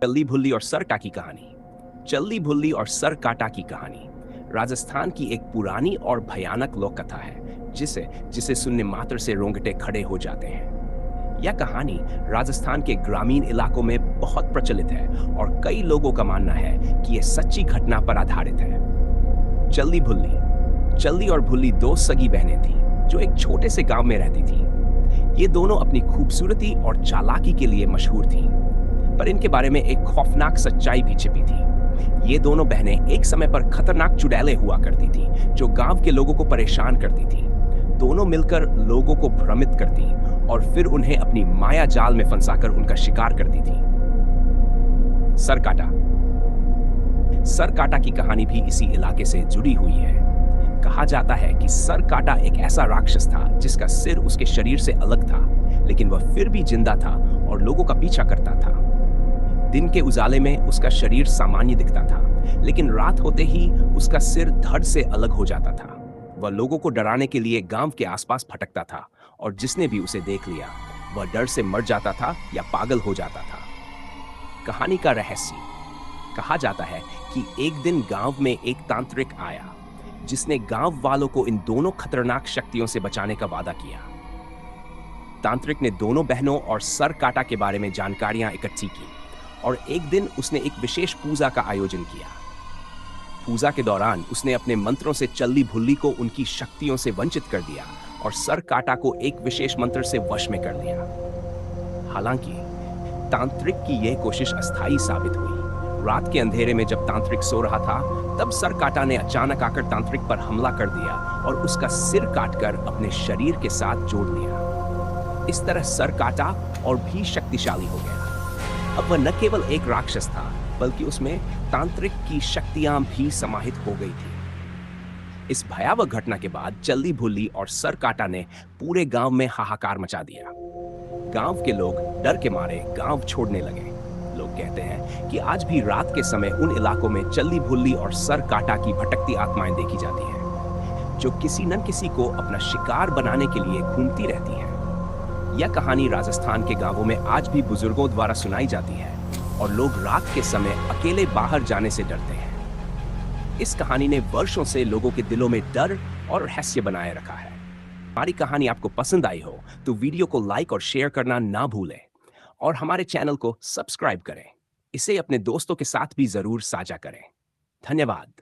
चल्ली भुल्ली और सरका की कहानी। चल्ली भुल्ली और सर काटा की कहानी राजस्थान की एक पुरानी और भयानक लोक कथा है जिसे जिसे सुनने मात्र से रोंगटे खड़े हो जाते हैं। यह कहानी राजस्थान के ग्रामीण इलाकों में बहुत प्रचलित है और कई लोगों का मानना है कि यह सच्ची घटना पर आधारित है। चल्ली भुल्ली। चल्ली और भुल्ली दो सगी बहनें थीं जो एक छोटे से गांव में रहती थीं। ये दोनों अपनी खूबसूरती और चालाकी के लिए मशहूर थीं, पर इनके बारे में एक खौफनाक सच्चाई भी छिपी थी। ये दोनों बहनें एक समय पर खतरनाक चुड़ैलें हुआ करती थीं जो गांव के लोगों को परेशान करती थीं। दोनों मिलकर लोगों को भ्रमित करती और फिर उन्हें अपनी माया जाल में फंसाकर उनका शिकार करती थीं। सरकाटा। सरकाटा की कहानी भी इसी इलाके से जुड़ी हुई है। कहा जाता है कि सरकाटा एक ऐसा राक्षस था जिसका सिर उसके शरीर से अलग था, लेकिन वह फिर भी जिंदा था और लोगों का पीछा करता था। दिन के उजाले में उसका शरीर सामान्य दिखता था, लेकिन रात होते ही उसका सिर धड़ से अलग हो जाता था। वह लोगों को डराने के लिए गांव के आसपास भटकता था और जिसने भी उसे देख लिया वह डर से मर जाता था या पागल हो जाता था। कहानी का रहस्य। कहा जाता है कि एक दिन गांव में एक तांत्रिक आया जिसने गांव वालों को इन दोनों खतरनाक शक्तियों से बचाने का वादा किया। तांत्रिक ने दोनों बहनों और सर काटा के बारे में जानकारियां इकट्ठी की और एक दिन उसने एक विशेष पूजा का आयोजन किया। पूजा के दौरान उसने अपने मंत्रों से चल्ली भुल्ली को उनकी शक्तियों से वंचित कर दिया और सर काटा को एक विशेष मंत्र से वश में कर लिया। हालांकि तांत्रिक की यह कोशिश अस्थायी साबित हुई। रात के अंधेरे में जब तांत्रिक सो रहा था तब सर काटा ने अचानक आकर तांत्रिक पर हमला कर दिया और उसका सिर काटकर अपने शरीर के साथ जोड़ लिया। इस तरह सर काटा और भी शक्तिशाली हो गया। अब वह न केवल एक राक्षस था बल्कि उसमें तांत्रिक की शक्तियां भी समाहित हो गई थी। इस भयावह घटना के बाद चल्ली भुल्ली और सर काटा ने पूरे गांव में हाहाकार मचा दिया। गांव के लोग डर के मारे गांव छोड़ने लगे। लोग कहते हैं कि आज भी रात के समय उन इलाकों में चल्ली भुल्ली और सर काटा की भटकती आत्माएं देखी जाती हैं, जो किसी न किसी को अपना शिकार बनाने के लिए घूमती रहती हैं। यह कहानी राजस्थान के गांवों में आज भी बुजुर्गों द्वारा सुनाई जाती है और लोग रात के समय अकेले बाहर जाने से डरते हैं। इस कहानी ने वर्षों से लोगों के दिलों में डर और रहस्य बनाए रखा है। हमारी कहानी आपको पसंद आई हो तो वीडियो को लाइक और शेयर करना ना भूलें और हमारे चैनल को सब्सक्राइब करें। इसे अपने दोस्तों के साथ भी जरूर साझा करें। धन्यवाद।